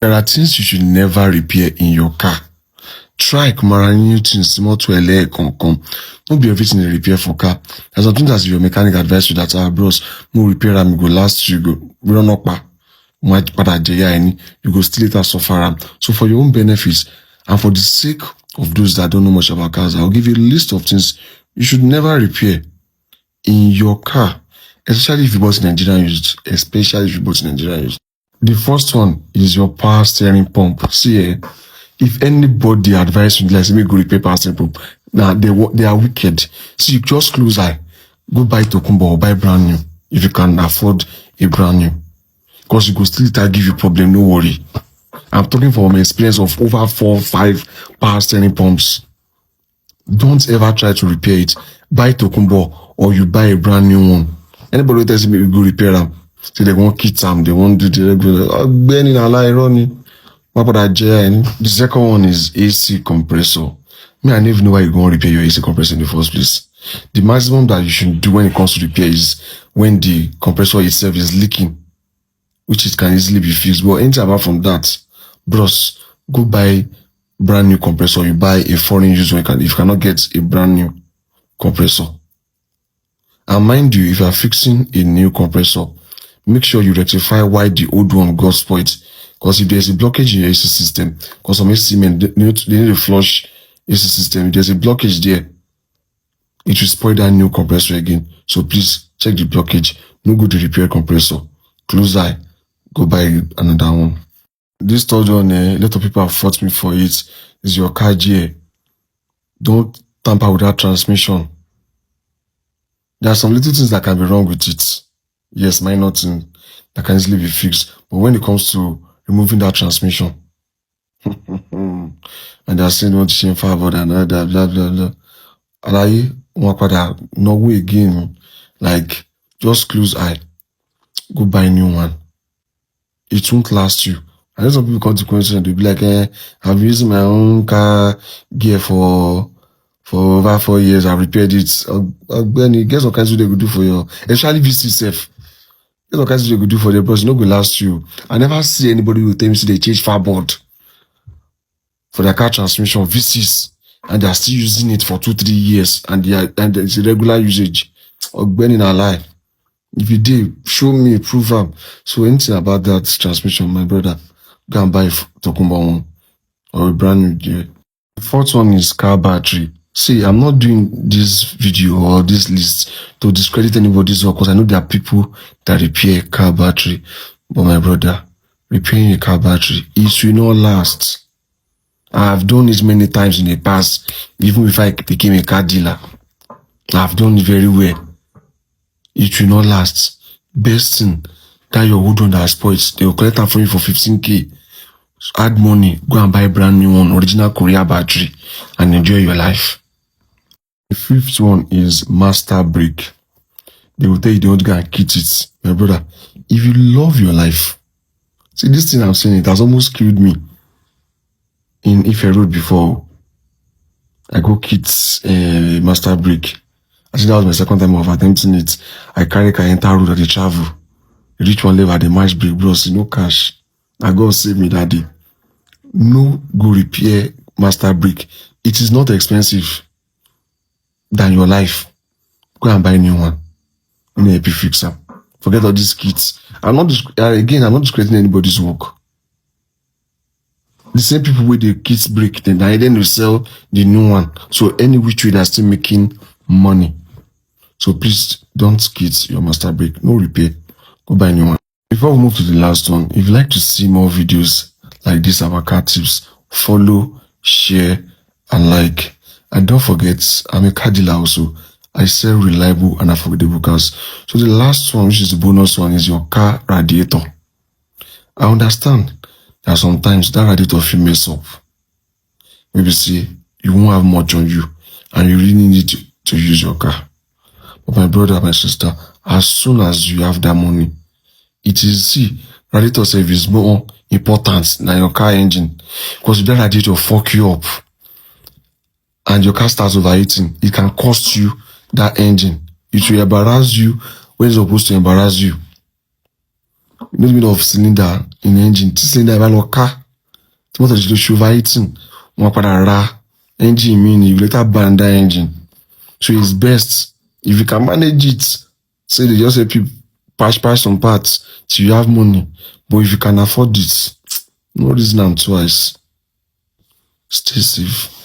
There are things you should never repair in your car. Try new things, more to LA, come. Don't be everything you repair for car. There's something that's your mechanic advice you that bros, more repair and go last you go. We don't know you go still later suffer. So for your own benefits and for the sake of those that don't know much about cars, I'll give you a list of things you should never repair in your car, especially if you bought Nigerian used, especially if you bought Nigerian used. The first one is your power steering pump. See, if anybody advise you, like, say, go repair power steering pump, now they are wicked. See, you just close eye, go buy Tokumbo or buy brand new if you can afford a brand new. Because you go still give you problem, no worry. I'm talking from experience of over 4 or 5 power steering pumps. Don't ever try to repair it. Buy Tokumbo or you buy a brand new one. Anybody who tells me you go repair them, say they won't kit them, they won't do the regular. The second one is AC compressor. I don't even know why you're going to repair your AC compressor in the first place. The maximum that you should do when it comes to repair is when the compressor itself is leaking, which it can easily be fixed. But anything apart from that, bros, go buy brand new compressor. You buy a foreign used one if you cannot get a brand new compressor. And mind you, if you are fixing a new compressor, make sure you rectify why the old one got spoiled. Because if there's a blockage in your AC system, because some AC men they need to flush AC system, if there's a blockage there, it will spoil that new compressor again. So please check the blockage. No good to repair compressor. Close eye. Go buy another one. This third one, a lot of people have fought me for it. Is your car gear. Don't tamper with that transmission. There are some little things that can be wrong with it. Yes, minor thing that can easily be fixed. But when it comes to removing that transmission, and they are saying what shame for about and blah blah blah. No way again. Like, just close eye. Go buy a new one. It won't last you. And then some people come to question and they'll be like, I've been using my own car gear for over 4 years. I've repaired it. Guess what kinds of they could do for you? Especially VC self. Guess what kinds of they could do for the person? No go last you. I never see anybody who tell me they change fireboard for their car transmission VCs and they are still using it for 2-3 years and it's a regular usage. Or burning a lie. If you did, show me, prove them. So anything about that transmission, my brother, go and buy Tokumbo one or a brand new gear. The fourth one is car battery. See, I'm not doing this video or this list to discredit anybody's work because I know there are people that repair car battery. But my brother, repairing a car battery, it will not last. I've done it many times in the past, even if I became a car dealer. I've done it very well. It will not last. Best thing, that your wood one that spoiled, they will collect them from you for 15K. So add money, go and buy a brand new one, original Korea battery, and enjoy your life. The fifth one is master brake. They will tell you don't go and kit it. My brother, if you love your life, see this thing I'm saying, it has almost killed me in Ife Road before. I go kit master brake. I think that was my second time of attempting it. I carry car enter road at the travel. Reach one level at the match brake, bros, no cash. I go save me that day. No go repair master brake. It is not expensive than your life. Go and buy a new one. You know, help you fix them. Forget all these kits. I'm not discrediting anybody's work. The same people with the kits break, then will sell the new one. So any which way they're still making money. So please don't kit your master brake. No repair. Go buy a new one. Before we move to the last one, if you'd like to see more videos like this about car tips, follow, share, and like. And don't forget, I'm a car dealer also. I sell reliable and affordable cars. So the last one, which is the bonus one, is your car radiator. I understand that sometimes that radiator will mess up. Maybe see, you won't have much on you and you really need to use your car. But my brother, my sister, as soon as you have that money, it is, see, radiator service is more important than your car engine. Because if that radiator fuck you up and your car starts overheating, it can cost you that engine. It will embarrass you when it's supposed to embarrass you. no mean of cylinder in engine. Tí cylinder bá lọ ká, tí mọ́tò ṣe lè ṣe overheating, wọ́n padà ra engine mi ni, you later ban that engine. So it's best if you can manage it. Say they just help you patch some parts till you have money. But if you can afford it, no reason am twice. Stay safe.